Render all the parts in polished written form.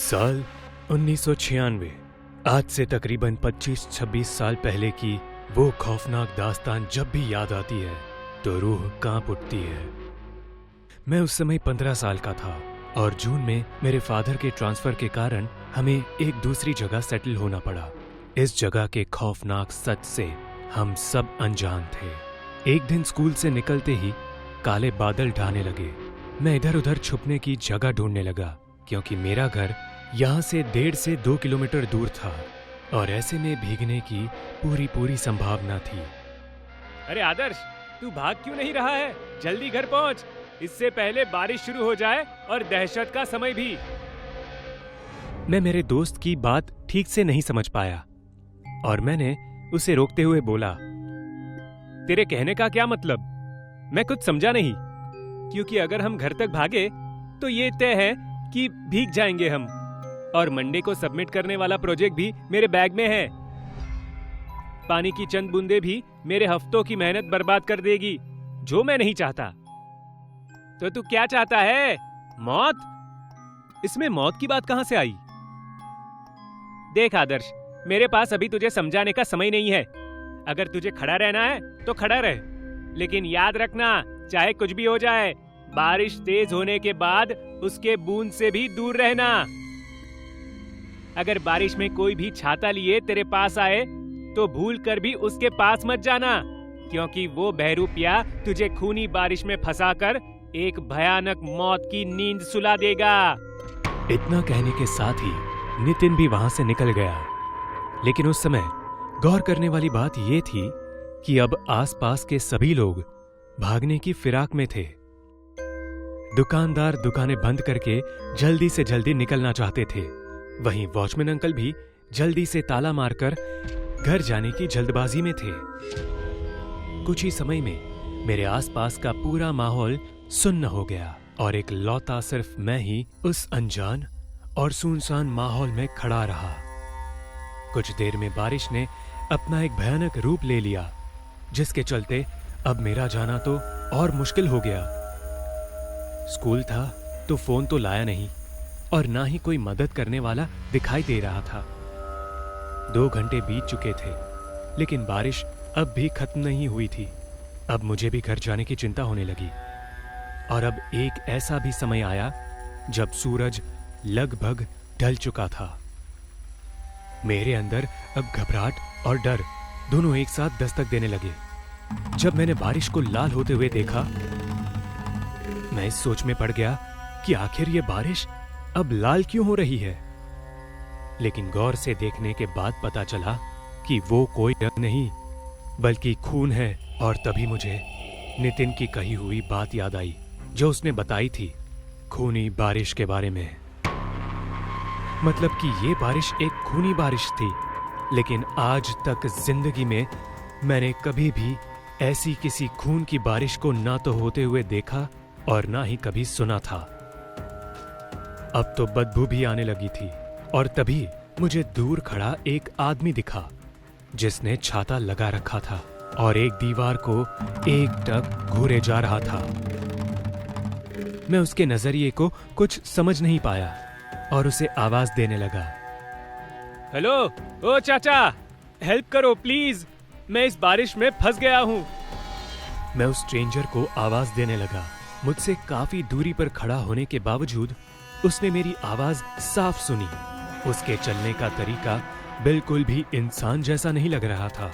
साल 1996। आज से तकरीबन 25-26 साल पहले की वो खौफनाक दास्तान जब भी याद आती है तो रूह कांप उठती है। मैं उस समय 15 साल का था और जून में मेरे फादर के ट्रांसफर के कारण हमें एक दूसरी जगह सेटल होना पड़ा। इस जगह के खौफनाक सच से हम सब अनजान थे। एक दिन स्कूल से निकलते ही काले बादल ढाने लगे। मैं इधर उधर छुपने की जगह ढूंढने लगा क्योंकि मेरा घर यहाँ से 1.5 से 2 किलोमीटर दूर था और ऐसे में भीगने की पूरी संभावना थी। अरे आदर्श, तू भाग क्यों नहीं रहा है? जल्दी घर पहुंच, इससे पहले बारिश शुरू हो जाए और दहशत का समय भी। मैं मेरे दोस्त की बात ठीक से नहीं समझ पाया और मैंने उसे रोकते हुए बोला, तेरे कहने का क्या मतलब? मैं कुछ समझा नहीं, क्योंकि अगर हम घर तक भागे तो ये तय है कि भीग जाएंगे हम, और मंडे को सबमिट करने वाला प्रोजेक्ट भी मेरे बैग में है। पानी की चंद बूंदे भी मेरे हफ्तों की मेहनत बर्बाद कर देगी, जो मैं नहीं चाहता। तो तू क्या चाहता है? मौत? इसमें मौत की बात कहां से आई? देख आदर्श, मेरे पास अभी तुझे समझाने का समय नहीं है। अगर तुझे खड़ा रहना है तो खड़ा रह, लेकिन याद रखना, चाहे कुछ भी हो जाए, बारिश तेज होने के बाद उसके बूंद से भी दूर रहना। अगर बारिश में कोई भी छाता लिए तेरे पास आए तो भूल कर भी उसके पास मत जाना, क्योंकि वो बहरूपिया तुझे खूनी बारिश में फंसाकर एक भयानक मौत की नींद सुला देगा। इतना कहने के साथ ही नितिन भी वहां से निकल गया। लेकिन उस समय गौर करने वाली बात यह थी कि अब आसपास के सभी लोग भागने की फिराक में थे। दुकानदार दुकानें बंद करके जल्दी से जल्दी निकलना चाहते थे। वहीं वॉचमैन अंकल भी जल्दी से ताला मारकर घर जाने की जल्दबाजी में थे। कुछ ही समय में मेरे आसपास का पूरा माहौल सुन्न हो गया और एक लौता सिर्फ मैं ही उस अनजान और सुनसान माहौल में खड़ा रहा। कुछ देर में बारिश ने अपना एक भयानक रूप ले लिया, जिसके चलते अब मेरा जाना तो और मुश्किल हो गया। स्कूल था तो फोन तो लाया नहीं और ना ही कोई मदद करने वाला दिखाई दे रहा था। 2 घंटे बीत चुके थे, लेकिन बारिश अब भी खत्म नहीं हुई थी। अब मुझे भी घर जाने की चिंता होने लगी और अब एक ऐसा भी समय आया जब सूरज लगभग ढल चुका था। मेरे अंदर अब घबराहट और डर दोनों एक साथ दस्तक देने लगे। जब मैंने बारिश को लाल होते हुए देखा, मैं इस सोच में पड़ गया कि आखिर ये बारिश अब लाल क्यों हो रही है। लेकिन गौर से देखने के बाद पता चला कि वो कोई रंग नहीं बल्कि खून है। और तभी मुझे नितिन की कही हुई बात याद आई जो उसने बताई थी खूनी बारिश के बारे में। मतलब कि ये बारिश एक खूनी बारिश थी, लेकिन आज तक जिंदगी में मैंने कभी भी ऐसी किसी खून की बारिश को ना तो होते हुए देखा और ना ही कभी सुना था। अब तो बदबू भी आने लगी थी और तभी मुझे दूर खड़ा एक आदमी दिखा जिसने छाता लगा रखा था और एक दीवार को एकटक घूरे जा रहा था। मैं उसके नजरिए को कुछ समझ नहीं पाया और उसे आवाज देने लगा, हेलो, ओ चाचा, हेल्प करो प्लीज, मैं इस बारिश में फंस गया हूं। मैं उस स्ट्रेंजर को आवाज देने लगा। मुझसे काफी दूरी पर खड़ा होने के बावजूद उसने मेरी आवाज साफ सुनी। उसके चलने का तरीका बिल्कुल भी इंसान जैसा नहीं लग रहा था।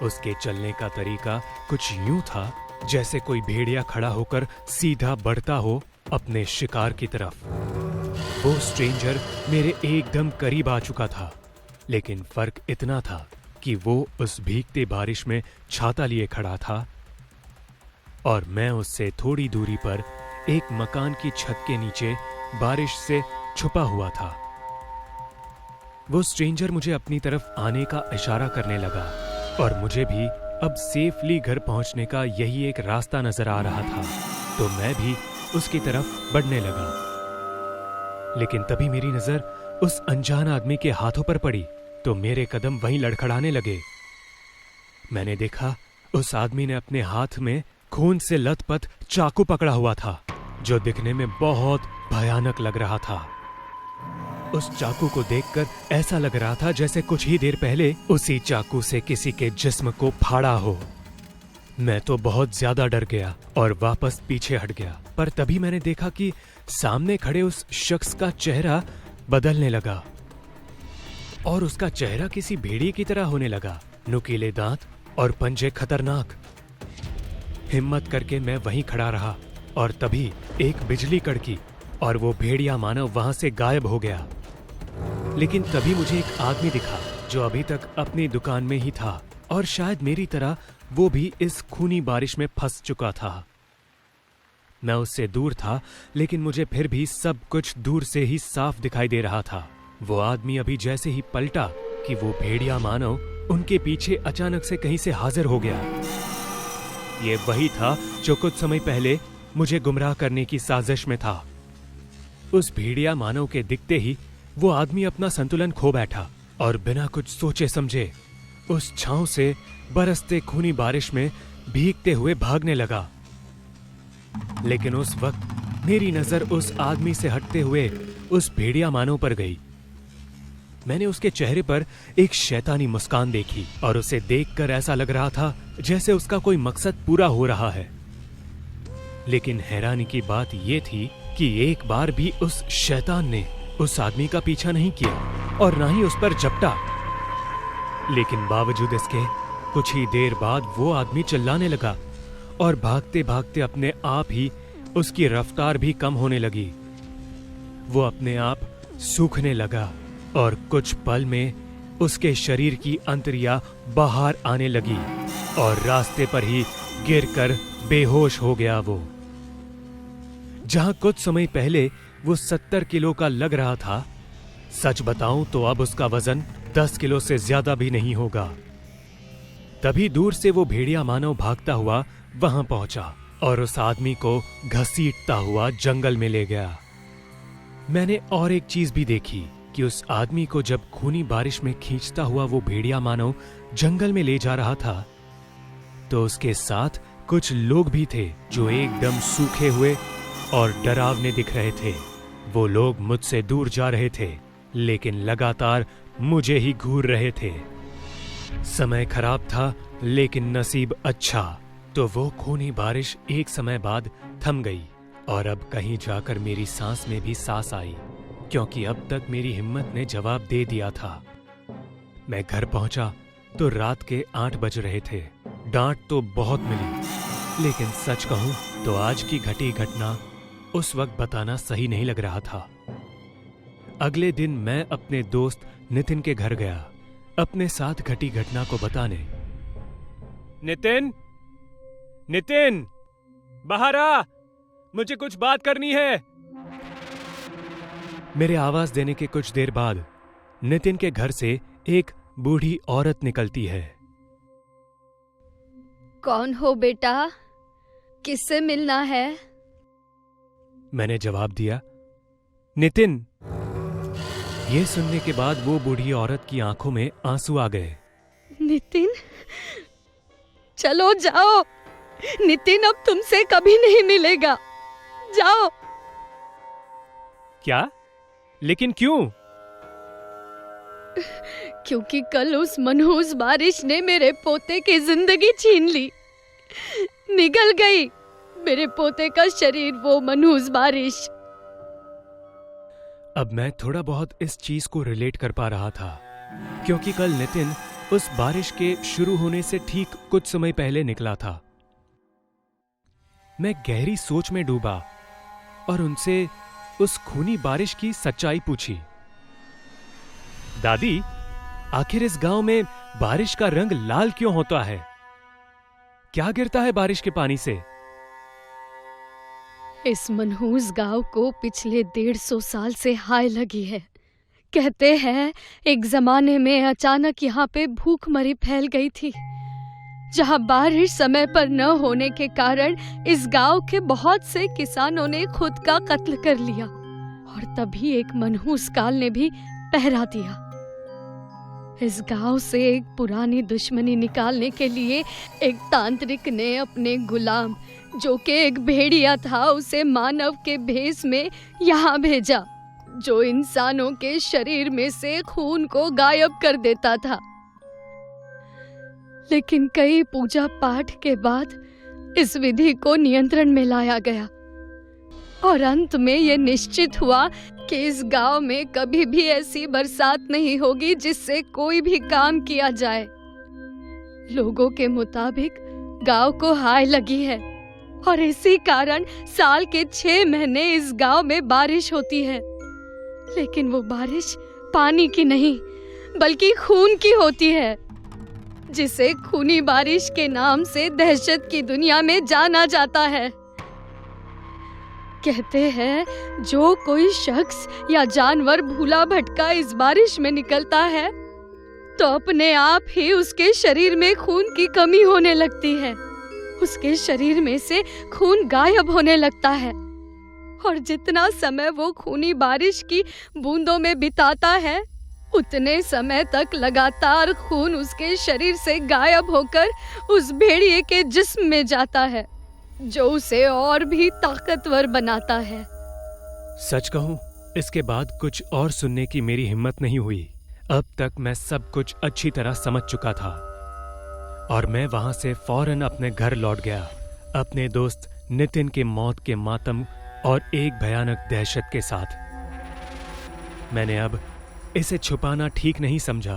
उसके चलने का तरीका कुछ यूं था जैसे कोई भेड़िया खड़ा होकर सीधा बढ़ता हो अपने शिकार की तरफ। वो स्ट्रेंजर मेरे एकदम करीब आ चुका था, लेकिन फर्क इतना था कि वो उस भीगते बारिश में छाता लिए खड़ा था और मैं उससे थोड़ी दूरी पर एक मकान की छत के नीचे बारिश से छुपा हुआ था। वो स्ट्रेंजर मुझे अपनी तरफ आने का इशारा करने लगा और मुझे भी अब सेफली घर पहुंचने का यही एक रास्ता नजर आ रहा था, तो मैं भी उसकी तरफ बढ़ने लगा। लेकिन तभी मेरी नजर उस अनजान आदमी के हाथों पर पड़ी तो मेरे कदम वहीं लड़खड़ाने लगे। मैंने देखा उस आदमी ने अपने हाथ में खून से लथपथ चाकू पकड़ा हुआ था, जो दिखने में बहुत भयानक लग रहा था। उस चाकू को देखकर ऐसा लग रहा था जैसे कुछ ही देर पहले उसी चाकू से किसी के जिस्म को फाड़ा हो। मैं तो बहुत ज्यादा डर गया और वापस पीछे हट गया, पर तभी मैंने देखा कि सामने खड़े उस शख्स का चेहरा बदलने लगा और उसका चेहरा किसी भेड़िए की तरह होने लगा। नुकीले दांत और पंजे खतरनाक। हिम्मत करके मैं वहीं खड़ा रहा और तभी एक बिजली कड़की और वो भेड़िया मानव वहां से गायब हो गया। लेकिन तभी मुझे एक आदमी दिखा जो अभी तक अपनी दुकान में ही था और शायद मेरी तरह वो भी इस खूनी बारिश में फंस चुका था। मैं उससे दूर था, लेकिन मुझे फिर भी सब कुछ दूर से ही साफ दिखाई दे रहा था। वो आदमी अभी जैसे ही पलटा कि वो भेड़िया मानव उनके पीछे अचानक से कहीं से हाजिर हो गया। ये वही था जो कुछ समय पहले मुझे गुमराह करने की साजिश में था। उस भेड़िया मानव के दिखते ही वो आदमी अपना संतुलन खो बैठा और बिना कुछ सोचे समझे उस छांव से बरसते खूनी बारिश में भीगते हुए भागने लगा। लेकिन उस वक्त मेरी नजर उस आदमी से हटते हुए उस भेड़िया मानव पर गई। मैंने उसके चेहरे पर एक शैतानी मुस्कान देखी और उसे देखकर ऐसा लग रहा था जैसे उसका कोई मकसद पूरा हो रहा है। लेकिन हैरानी की बात यह थी कि एक बार भी उस शैतान ने उस आदमी का पीछा नहीं किया और ना ही उस पर झपटा। लेकिन बावजूद इसके कुछ ही देर बाद वो आदमी चिल्लाने लगा और भागते भागते अपने आप ही उसकी रफ्तार भी कम होने लगी। वो अपने आप सूखने लगा और कुछ पल में उसके शरीर की अंतड़ियां बाहर आने लगी और रास्ते पर ही गिरकर बेहोश हो गया। वो जहां कुछ समय पहले वो 70 किलो का लग रहा था, सच बताऊं तो अब उसका वजन 10 किलो से ज्यादा भी नहीं होगा। तभी दूर से वो भेड़िया मानव भागता हुआ वहां पहुंचा और उस आदमी को घसीटता हुआ जंगल में ले गया। मैंने और एक चीज भी देखी कि उस आदमी को जब खूनी बारिश में खींचता हुआ वो भेड़िया मानव जंगल में ले जा रहा था, तो उसके साथ कुछ लोग भी थे जो एकदम सूखे हुए और डरावने दिख रहे थे। वो लोग मुझसे दूर जा रहे थे, लेकिन लगातार मुझे ही घूर रहे थे। समय खराब था, लेकिन नसीब अच्छा, तो वो खूनी बारिश एक समय बाद थम गई और अब कहीं जाकर मेरी सांस में भी सांस आई, क्योंकि अब तक मेरी हिम्मत ने जवाब दे दिया था। मैं घर पहुंचा तो रात के 8 बज रहे थे। डांट तो बहुत मिली, लेकिन सच कहूं तो आज की घटी घटना उस वक्त बताना सही नहीं लग रहा था। अगले दिन मैं अपने दोस्त नितिन के घर गया अपने साथ घटी घटना को बताने। नितिन, नितिन, बाहर आ, मुझे कुछ बात करनी है। मेरे आवाज देने के कुछ देर बाद नितिन के घर से एक बूढ़ी औरत निकलती है। कौन हो बेटा? किससे मिलना है? मैंने जवाब दिया, नितिन। ये सुनने के बाद वो बूढ़ी औरत की आंखों में आंसू आ गए। नितिन, चलो जाओ। नितिन अब तुमसे कभी नहीं मिलेगा। जाओ। क्या? लेकिन क्यों? क्योंकि कल उस मनहूस बारिश ने मेरे पोते की जिंदगी छीन ली। निगल गई मेरे पोते का शरीर वो मनहूस बारिश। अब मैं थोड़ा बहुत इस चीज को रिलेट कर पा रहा था, क्योंकि कल नितिन उस बारिश के शुरू होने से ठीक कुछ समय पहले निकला था। मैं गहरी सोच में डूबा और उनसे उस खूनी बारिश की सच्चाई पूछी। दादी, आखिर इस गांव में बारिश का रंग लाल क्यों होता है? क्या गिरता है बारिश के पानी से? इस मनहूस गांव को पिछले 150 साल से हाय लगी है। कहते हैं एक जमाने में अचानक यहाँ पे भूखमरी फैल गई थी, जहाँ बारिश समय पर न होने के कारण इस गांव के बहुत से किसानों ने खुद का कत्ल कर लिया और तभी एक मनहूस काल ने भी पहरा दिया। इस गांव से एक पुरानी दुश्मनी निकालने के लिए एक तांत्रिक ने अपने गुलाम, जो कि एक भेड़िया था, उसे मानव के भेष में यहाँ भेजा जो इंसानों के शरीर में से खून को गायब कर देता था। लेकिन कई पूजा पाठ के बाद इस विधि को नियंत्रण में लाया गया और अंत में यह निश्चित हुआ कि इस गांव में कभी भी ऐसी बरसात नहीं होगी जिससे कोई भी काम किया जाए। लोगों के मुताबिक गांव को हाय लगी है और इसी कारण साल के 6 महीने इस गांव में बारिश होती है। लेकिन वो बारिश पानी की नहीं बल्कि खून की होती है, जिसे खूनी बारिश के नाम से दहशत की दुनिया में जाना जाता है। कहते हैं जो कोई शख्स या जानवर भूला भटका इस बारिश में निकलता है तो अपने आप ही उसके शरीर में खून की कमी होने लगती है। उसके शरीर में से खून गायब होने लगता है और जितना समय वो खूनी बारिश की बूंदों में बिताता है उतने समय तक लगातार खून उसके शरीर से गायब होकर उस भेड़िए के जिस्म में जाता है, जो उसे और भी ताकतवर बनाता है। सच कहूं, इसके बाद कुछ और सुनने की मेरी हिम्मत नहीं हुई। अब तक मैं सब कुछ अच्छी तरह समझ चुका था और मैं वहां से फौरन अपने घर लौट गया, अपने दोस्त नितिन के मौत के मातम और एक भयानक दहशत के साथ। मैंने अब इसे छुपाना ठीक नहीं समझा,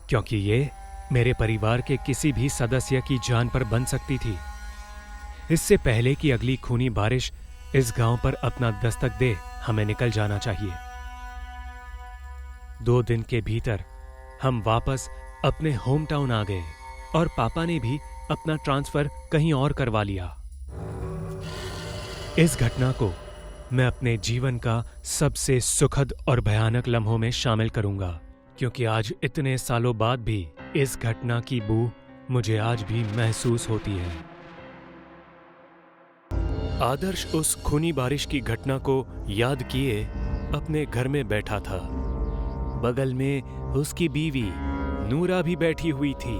क्योंकि ये मेरे परिवार के किसी भी सदस्य की जान पर बन सकती थी। इससे पहले कि अगली खूनी बारिश इस गांव पर अपना दस्तक दे, हमें निकल जाना चाहिए। 2 दिन के भीतर हम वापस अपने होम टाउन आ गए और पापा ने भी अपना ट्रांसफर कहीं और करवा लिया। इस घटना को मैं अपने जीवन का सबसे सुखद और भयानक लम्हों में शामिल करूंगा, क्योंकि आज इतने सालों बाद भी इस घटना की बू मुझे आज भी महसूस होती है। आदर्श उस खूनी बारिश की घटना को याद किए अपने घर में बैठा था। बगल में उसकी बीवी नूरा भी बैठी हुई थी।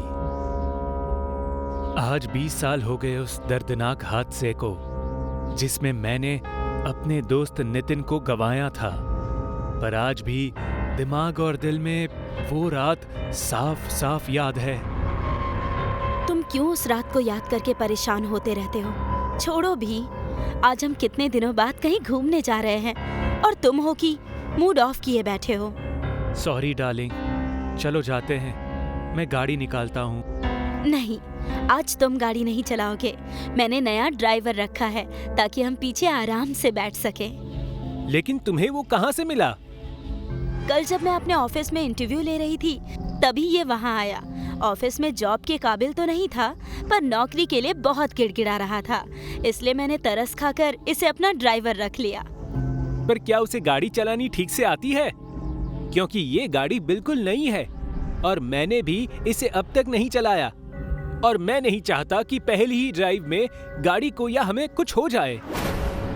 आज 20 साल हो गए उस दर्दनाक हादसे को जिसमें मैंने अपने दोस्त नितिन को गंवाया था, पर आज भी दिमाग और दिल में वो रात साफ साफ याद है। तुम क्यों उस रात को याद करके परेशान होते रहते हो? छोड़ो भी, आज हम कितने दिनों बाद कहीं घूमने जा रहे हैं और तुम हो कि मूड ऑफ किए बैठे हो। सॉरी डार्लिंग, चलो जाते हैं, मैं गाड़ी निकालता हूँ। नहीं, आज तुम गाड़ी नहीं चलाओगे। मैंने नया ड्राइवर रखा है ताकि हम पीछे आराम से बैठ सके। लेकिन तुम्हें वो कहाँ से मिला? कल जब मैं अपने ऑफिस में इंटरव्यू ले रही थी तभी ये वहाँ आया। ऑफिस में जॉब के काबिल तो नहीं था, पर नौकरी के लिए बहुत गिड़गिड़ा रहा था, इसलिए मैंने तरस खाकर इसे अपना ड्राइवर रख लिया। पर क्या उसे गाड़ी चलानी ठीक से आती है? क्योंकि ये गाड़ी बिल्कुल नई है और मैंने भी इसे अब तक नहीं चलाया, और मैं नहीं चाहता कि पहली ही ड्राइव में गाड़ी को या हमें कुछ हो जाए।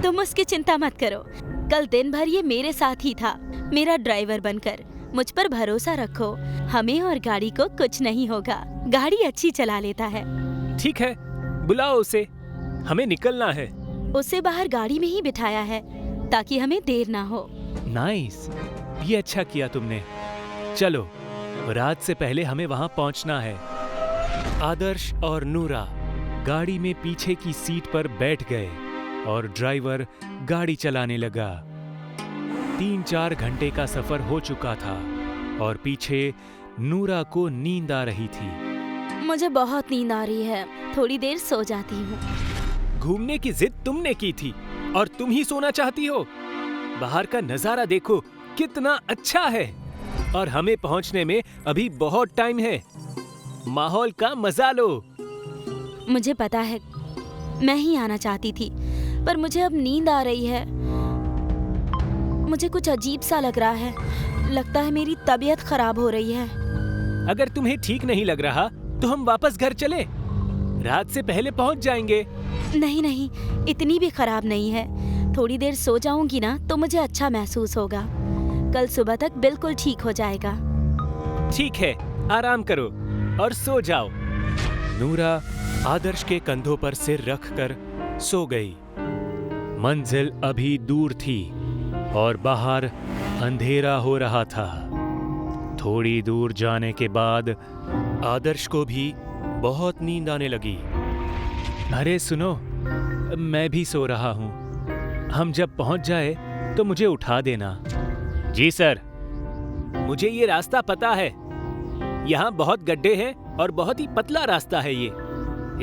तुम उसकी चिंता मत करो, कल दिन भर ये मेरे साथ ही था, मेरा ड्राइवर बनकर। मुझ पर भरोसा रखो, हमें और गाड़ी को कुछ नहीं होगा। गाड़ी अच्छी चला लेता है। ठीक है, बुलाओ उसे, हमें निकलना है। उसे बाहर गाड़ी में ही बिठाया है ताकि हमें देर ना हो। नाइस, ये अच्छा किया तुमने। चलो, रात से पहले हमें वहां पहुंचना है। आदर्श और नूरा गाड़ी में पीछे की सीट पर बैठ गए और ड्राइवर गाड़ी चलाने लगा। 3-4 घंटे का सफर हो चुका था और पीछे नूरा को नींद आ रही थी। मुझे बहुत नींद आ रही है, थोड़ी देर सो जाती हूँ। घूमने की जिद तुमने की थी और तुम ही सोना चाहती हो। बाहर का नजारा देखो कितना अच्छा है, और हमें पहुंचने में अभी बहुत टाइम है। माहौल का मजा लो। मुझे पता है, मैं ही आना चाहती थी, पर मुझे अब नींद आ रही है। मुझे कुछ अजीब सा लग रहा है, लगता है मेरी तबीयत खराब हो रही है। अगर तुम्हें ठीक नहीं लग रहा तो हम वापस घर चले, रात से पहले पहुंच जाएंगे। नहीं नहीं, इतनी भी खराब नहीं है। थोड़ी देर सो जाऊंगी ना तो मुझे अच्छा महसूस होगा। कल सुबह तक बिल्कुल ठीक हो जाएगा। ठीक है, आराम करो और सो जाओ। नूरा आदर्श के कंधों पर सिर रखकर सो गई। मंजिल अभी दूर थी, और बाहर अंधेरा हो रहा था। थोड़ी दूर जाने के बाद आदर्श को भी बहुत नींद आने लगी। अरे सुनो, मैं भी सो रहा हूँ। हम जब पहुंच जाए तो मुझे उठा देना। जी सर। मुझे ये रास्ता पता है। यहाँ बहुत गड्ढे हैं और बहुत ही पतला रास्ता है ये,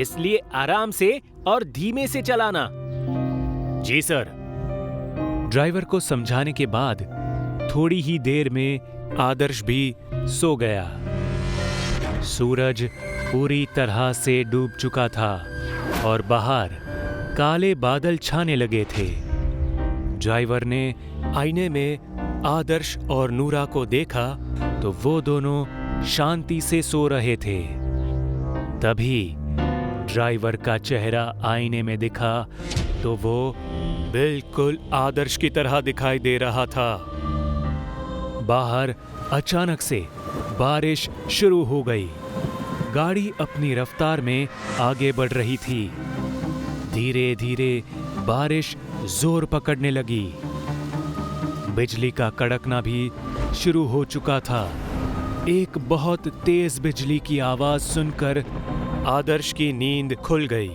इसलिए आराम से और धीमे से चलाना। जी सर। ड्राइवर को समझाने के बाद थोड़ी ही देर में आदर्श भी सो गया। सूरज पूरी तरह से डूब चुका था और बाहर काले बादल छाने लगे थे। ड्राइवर ने आईने में आदर्श और नूरा को देखा तो वो दोनों शांति से सो रहे थे। तभी ड्राइवर का चेहरा आईने में दिखा तो वो बिल्कुल आदर्श की तरह दिखाई दे रहा था। बाहर अचानक से बारिश शुरू हो गई। गाड़ी अपनी रफ्तार में आगे बढ़ रही थी। धीरे धीरे बारिश जोर पकड़ने लगी। बिजली का कड़कना भी शुरू हो चुका था। एक बहुत तेज बिजली की आवाज सुनकर आदर्श की नींद खुल गई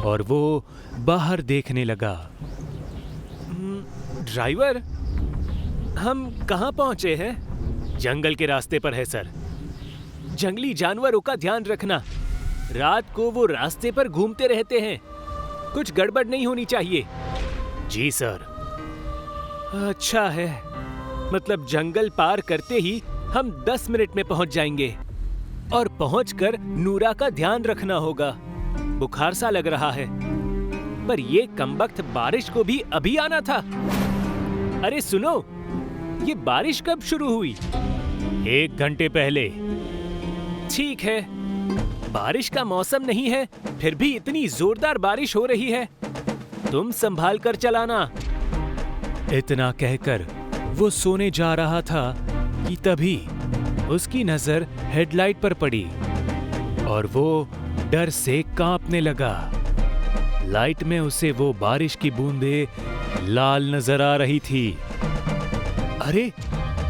और वो बाहर देखने लगा। ड्राइवर, हम कहाँ पहुंचे हैं? जंगल के रास्ते पर है सर। जंगली जानवरों का ध्यान रखना। रात को वो रास्ते पर घूमते रहते हैं। कुछ गड़बड़ नहीं होनी चाहिए। जी सर। अच्छा है, मतलब जंगल पार करते ही हम 10 मिनट में पहुंच जाएंगे। और पहुंचकर नूरा का ध्यान रखना होगा। बुखार सा लग रहा है। पर ये कमबख्त बारिश को भी अभी आना था। अरे सुनो, ये बारिश कब शुरू हुई? 1 घंटे पहले। ठीक है, बारिश का मौसम नहीं है, फिर भी इतनी जोरदार बारिश हो रही है। तुम संभाल कर चलाना। इतना कहकर वो सोने जा रहा था कि तभी उसकी नजर हेडलाइट पर पड़ी और वो डर से कांपने लगा। लाइट में उसे वो बारिश की बूंदें लाल नजर आ रही थी। अरे,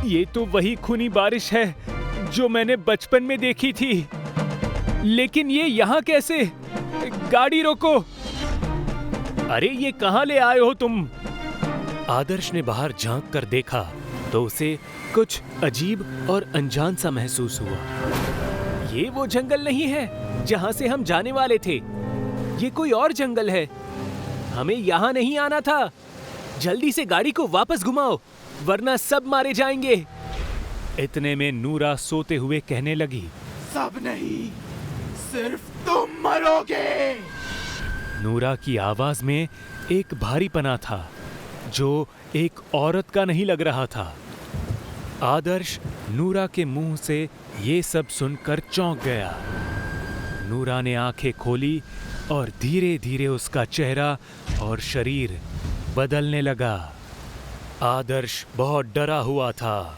ये तो वही खूनी बारिश है जो मैंने बचपन में देखी थी। लेकिन ये यहाँ कैसे? गाड़ी रोको। अरे, ये कहाँ ले आए हो तुम? आदर्श ने बाहर झांक कर देखा तो उसे कुछ अजीब और अनजान सा महसूस हुआ। ये वो जंगल नहीं है जहाँ से हम जाने वाले थे। ये कोई और जंगल है। हमें यहाँ नहीं आना था। जल्दी से गाड़ी को वापस घुमाओ, वरना सब मारे जाएंगे। इतने में नूरा सोते हुए कहने लगी, सब नहीं, सिर्फ तुम मरोगे। नूरा की आवाज में एक भारीपना था जो एक औरत का नहीं लग रहा था। आदर्श नूरा के मुंह से ये सब सुनकर चौंक गया। नूरा ने आंखें खोली और धीरे धीरे उसका चेहरा और शरीर बदलने लगा। आदर्श बहुत डरा हुआ था।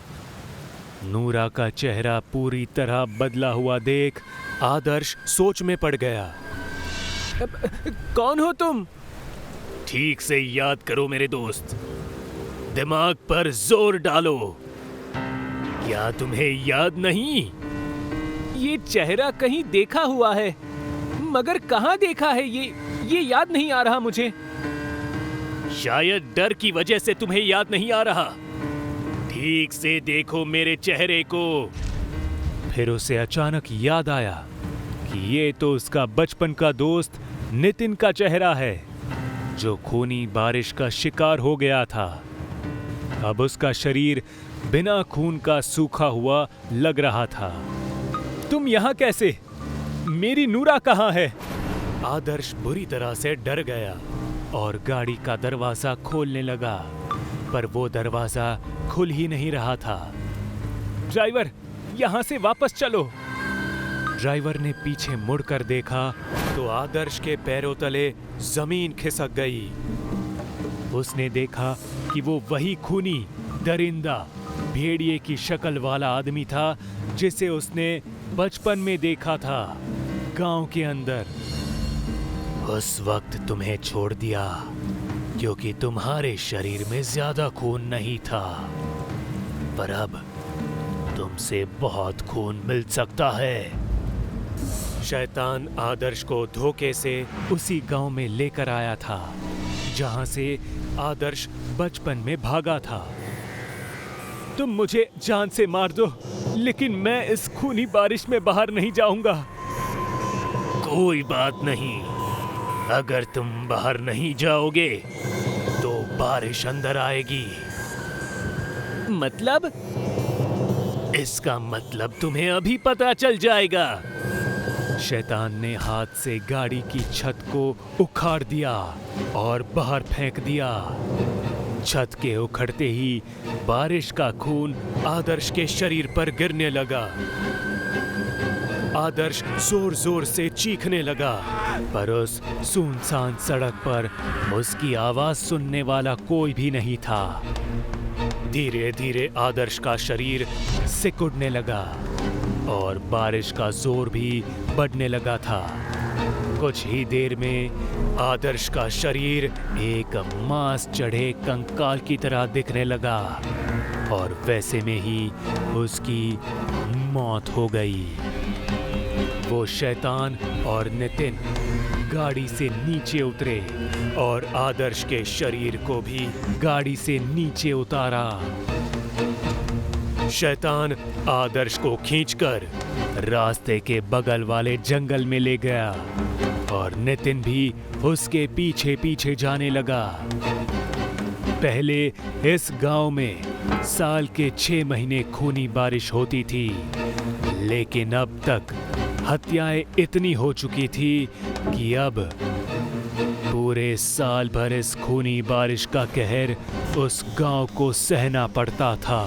नूरा का चेहरा पूरी तरह बदला हुआ देख आदर्श सोच में पड़ गया। कौन हो तुम? ठीक से याद करो मेरे दोस्त, दिमाग पर जोर डालो। क्या तुम्हें याद नहीं? ये चेहरा कहीं देखा हुआ है, मगर कहाँ देखा है ये याद नहीं आ रहा मुझे। शायद डर की वजह से तुम्हें याद नहीं आ रहा। ठीक से देखो मेरे चेहरे को। फिर उसे अचानक याद आया कि ये तो उसका बचपन का दोस्त नितिन का चेहरा है, जो खूनी बारिश का शिकार हो गया था। अब उसका शरीर बिना खून का सूखा हुआ लग रहा था। तुम यहाँ कैसे? मेरी नूरा कहाँ है? आदर्श बुरी तरह से डर गया और गाड़ी का दरवाजा खोलने लगा, पर वो दरवाजा खुल ही नहीं रहा था। ड्राइवर, यहाँ से वापस चलो। ड्राइवर ने पीछे मुड़कर देखा तो आदर्श के पैरों तले जमीन खिसक गई। उसने देखा कि वो वही खूनी दरिंदा भेड़िए की शक्ल वाला आदमी था जिसे उसने बचपन में देखा था गांव के अंदर। उस वक्त तुम्हें छोड़ दिया, क्योंकि तुम्हारे शरीर में ज्यादा खून नहीं था, पर अब तुमसे बहुत खून मिल सकता है। शैतान आदर्श को धोखे से उसी गांव में लेकर आया था जहां से आदर्श बचपन में भागा था। तुम मुझे जान से मार दो, लेकिन मैं इस खूनी बारिश में बाहर नहीं जाऊंगा। कोई बात नहीं, अगर तुम बाहर नहीं जाओगे तो बारिश अंदर आएगी। मतलब? इसका मतलब तुम्हें अभी पता चल जाएगा। शैतान ने हाथ से गाड़ी की छत को उखाड़ दिया और बाहर फेंक दिया। छत के उखड़ते ही बारिश का खून आदर्श के शरीर पर गिरने लगा। आदर्श जोर जोर से चीखने लगा, पर उस सुनसान सड़क पर उसकी आवाज सुनने वाला कोई भी नहीं था। धीरे धीरे आदर्श का शरीर सिकुड़ने लगा और बारिश का जोर भी बढ़ने लगा था। कुछ ही देर में आदर्श का शरीर एक मांस चढ़े कंकाल की तरह दिखने लगा और वैसे में ही उसकी मौत हो गई। वो शैतान और नितिन गाड़ी से नीचे उतरे और आदर्श के शरीर को भी गाड़ी से नीचे उतारा। शैतान आदर्श को खींचकर रास्ते के बगल वाले जंगल में ले गया और नितिन भी उसके पीछे पीछे जाने लगा। पहले इस गांव में साल के 6 महीने खूनी बारिश होती थी, लेकिन अब तक हत्याएं इतनी हो चुकी थी कि अब पूरे साल भर इस खूनी बारिश का कहर उस गांव को सहना पड़ता था।